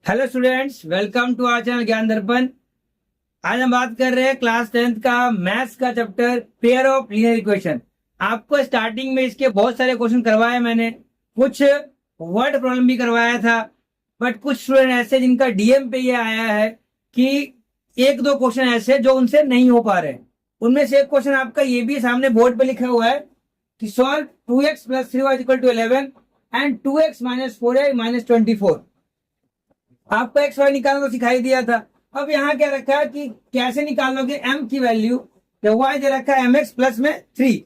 Hello students, welcome to our channel Gyan Darpan. आज हम बात कर रहे हैं क्लास 10th का मैथ्स का chapter pair of linear equation. आपको स्टार्टिंग में इसके बहुत सारे क्वेश्चन करवाए मैंने, कुछ वर्ड प्रॉब्लम भी करवाया था, बट कुछ स्टूडेंट ऐसे जिनका डीएम पे ये आया है कि एक दो क्वेश्चन ऐसे जो उनसे नहीं हो पा रहे। उनमें से एक क्वेश्चन आपका ये भी सामने बोर्ड पे लिखा हुआ है कि solve 2x + 3y = 11 and 2x - 4y - 24। आपको एक्स वाई निकालना तो सिखाई दिया था। अब यहाँ क्या रखा है कि कैसे निकालोगे एम की वैल्यू, तो वाई दे रखा है mx प्लस में 3।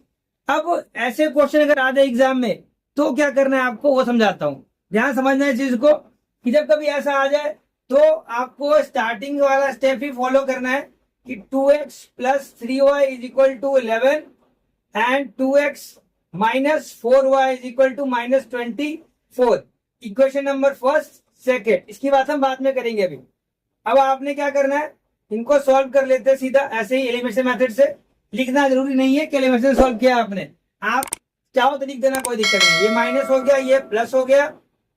अब ऐसे क्वेश्चन अगर आ जाए एग्जाम में तो क्या करना है आपको वो समझाता हूँ। ध्यान समझना है इस चीज को कि जब कभी ऐसा आ जाए तो आपको स्टार्टिंग वाला स्टेप ही फॉलो करना है कि 2x + 3y = 11 and 2x - 4y = -24। Equation number first second, इसकी बात हम बाद में करेंगे। अभी अब आपने क्या करना है, इनको सॉल्व कर लेते हैं सीधा ऐसे ही एलिमिनेशन मेथड से। लिखना जरूरी नहीं है कि एलिमिनेशन सॉल्व किया आपने, आप चाहो तो लिख देना, कोई दिक्कत नहीं। ये माइनस हो गया, ये प्लस हो गया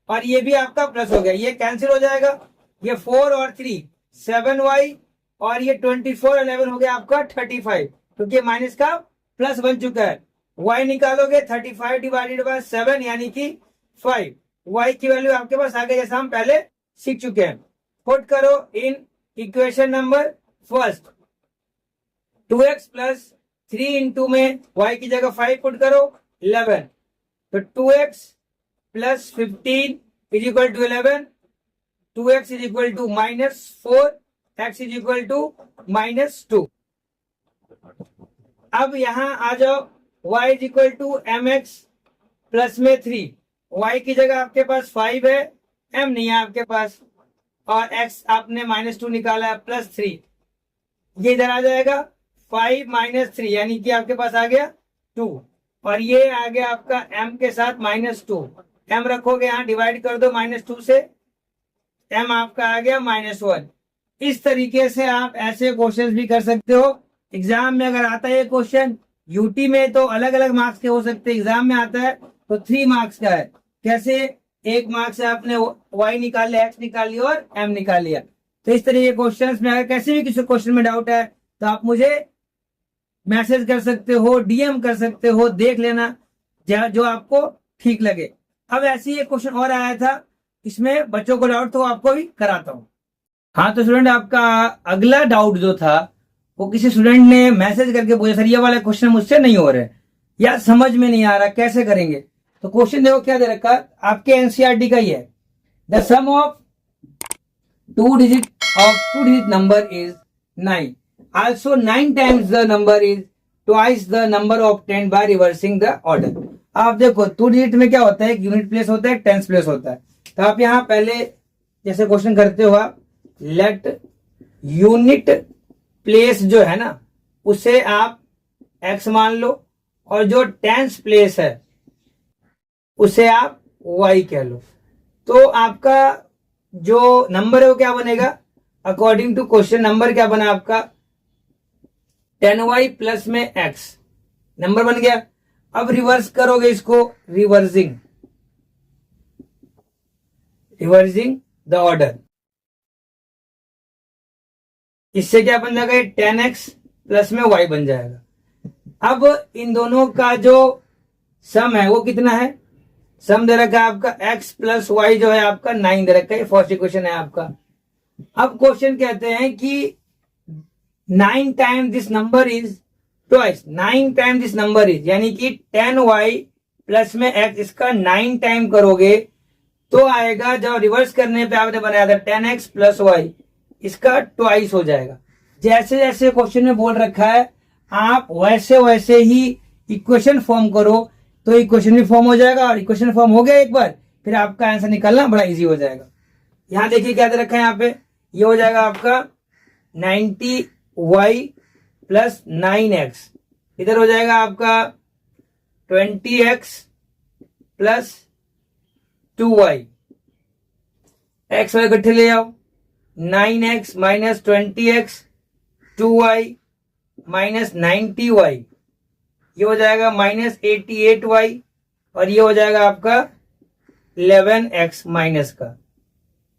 और ये भी आपका प्लस हो गया, ये कैंसिल हो जाएगा। ये 4 और 3 7y और ये 24 11 हो गया आपका 35, क्योंकि माइनस का प्लस बन चुका है। y निकालोगे 35 / 7 यानी कि 5। y की वैल्यू आपके पास आगे जैसा हम पहले सीख चुके हैं। पुट करो इन equation number first, 2x + 3 into में y की जगह 5 पुट करो 11, तो 2x + 15 = 11, 2x = -4, x = -2। अब यहां आ जाओ, y = mx प्लस में 3। y की जगह आपके पास 5 है, m नहीं है आपके पास, और x आपने -2 निकाला है प्लस 3। ये इधर आ जाएगा 5 - 3 यानी कि आपके पास आ गया 2, और ये आ गया आपका m के साथ -2। m रखोगे यहाँ, डिवाइड कर दो -2 से, m आपका आ गया -1। इस तरीके से आप ऐसे क्वेश्चन भी कर सकते हो। एग्जाम में अगर आता है क्वेश्चन, यूटी में तो अलग अलग मार्क्स के हो सकते हैं, एग्जाम में आता है तो 3 मार्क्स का है। कैसे? 1 मार्क्स से आपने y निकाल लिया, x निकाल लिया और m निकाल लिया। तो इस तरह के क्वेश्चंस में अगर कैसे भी किसी क्वेश्चन में डाउट है तो आप मुझे मैसेज कर सकते हो, डीएम कर सकते हो, देख लेना जो आपको ठीक लगे। अब ऐसे ही एक क्वेश्चन और आया था, इसमें बच्चों को डाउट तो आपको भी कराता हूँ। हाँ तो स्टूडेंट, आपका अगला डाउट जो था वो किसी स्टूडेंट ने मैसेज करके पूछा, सर ये वाला क्वेश्चन मुझसे नहीं हो रहा है या समझ में नहीं आ रहा, कैसे करेंगे? तो क्वेश्चन देखो क्या दे रखा, आपके एनसीईआरटी का ही है। The sum of two digit number is 9, also 9 times the number is twice the number of 10 by reversing the order. आप देखो 2 डिजिट में क्या होता है, एक यूनिट प्लेस होता है, एक टेंस प्लेस होता है। तो आप यहाँ पहले जैसे क्वेश्चन करते हो आप, लेट यूनिट प्लेस जो है ना उसे आप x मान लो, और जो टेंस प्लेस है उसे आप y कह लो। तो आपका जो नंबर है वो क्या बनेगा, अकॉर्डिंग टू क्वेश्चन नंबर क्या बना आपका, 10y प्लस में x नंबर बन गया। अब रिवर्स करोगे इसको, रिवर्सिंग द ऑर्डर, इससे क्या बन जाएगा, 10x प्लस में y बन जाएगा। अब इन दोनों का जो सम है वो कितना है, सम दे रखा है आपका x + y जो है आपका 9 दे रखा है। फर्स्ट इक्वेशन है आपका। अब क्वेश्चन कहते हैं कि 9 time this number is twice, 9 time this number is यानी कि 10y प्लस में x, इसका 9 टाइम करोगे तो आएगा, जब रिवर्स करने पे आपने बनाया था 10x + y, इसका ट्वाइस हो जाएगा। जैसे जैसे क्वेश्चन में बोल रखा है आप वैसे वैसे ही इक्वेशन फॉर्म करो, तो इक्वेशन भी फॉर्म हो जाएगा, और इक्वेशन फॉर्म हो गया एक बार फिर आपका आंसर निकालना बड़ा इजी हो जाएगा। यहां देखिए क्या दे रखा है, यहाँ पे ये हो जाएगा आपका 90y + 9x, इधर हो जाएगा आपका 20x + 2y, x वाले इकट्ठे ले आओ, 9x - 20x 2y - 90y, ये हो जाएगा -88y, और ये हो जाएगा आपका 11x माइनस का।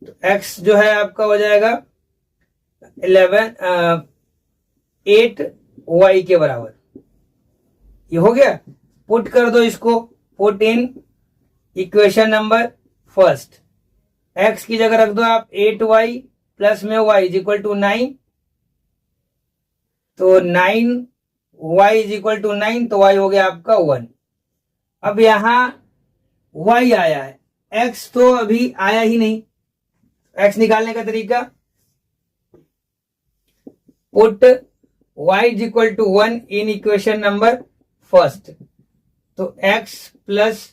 तो x जो है आपका हो जाएगा 8y के बराबर। ये हो गया। पुट कर दो इसको, put in equation number first. x की जगह रख दो आप 8y प्लस में y इज इक्वल टू 9। तो 9y इज इक्वल टू 9, तो y हो गया आपका 1। अब यहां y आया है, x तो अभी आया ही नहीं। x निकालने का तरीका, put y is equal to 1 in equation number first. तो x प्लस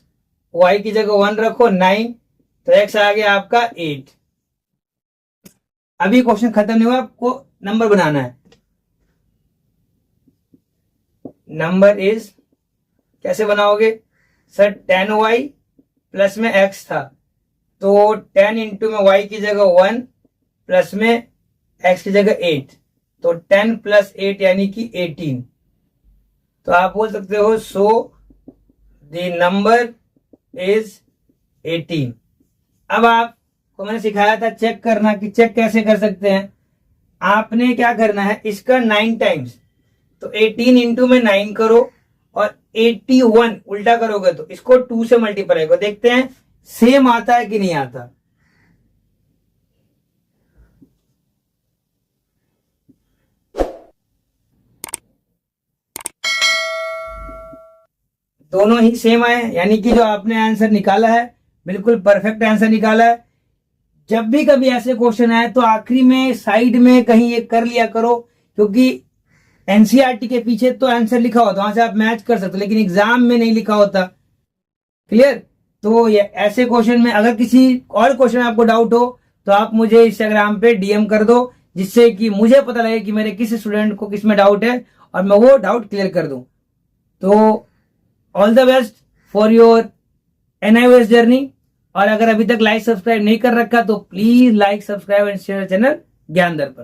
y की जगह 1 रखो 9, तो x आ गया आपका 8। अभी क्वेश्चन खत्म नहीं हुआ, आपको नंबर बनाना है। नंबर इज कैसे बनाओगे सर? 10y प्लस में x था, तो 10 इंटू में y की जगह 1 प्लस में x की जगह 8, तो 10 प्लस 8 यानी कि 18। तो आप बोल सकते हो सो द नंबर इज 18। अब आपको मैंने सिखाया था चेक करना, कि चेक कैसे कर सकते हैं। आपने क्या करना है, इसका 9 टाइम्स, तो 18 इंटू में 9 करो, और 81 उल्टा करोगे तो इसको 2 से मल्टीप्लाई करो। देखते हैं सेम आता है कि नहीं आता। दोनों ही सेम आए, यानी कि जो आपने आंसर निकाला है बिल्कुल परफेक्ट आंसर निकाला है। जब भी कभी ऐसे क्वेश्चन आए तो आखिरी में साइड में कहीं ये कर लिया करो, क्योंकि एनसीईआरटी के पीछे तो आंसर लिखा होता है, वहां से आप मैच कर सकते हो, लेकिन एग्जाम में नहीं लिखा होता। क्लियर? तो ये ऐसे क्वेश्चन में अगर किसी और क्वेश्चन में आपको डाउट हो तो आप मुझे इंस्टाग्राम पे डीएम कर दो, जिससे कि मुझे पता लगे कि मेरे किस स्टूडेंट को किस में डाउट है और मैं वो डाउट क्लियर कर दूं। तो all the best for your NIOS journey. और अगर अभी तक लाइक सब्सक्राइब नहीं कर रखा तो please like subscribe and share channel Gyan दर्पण।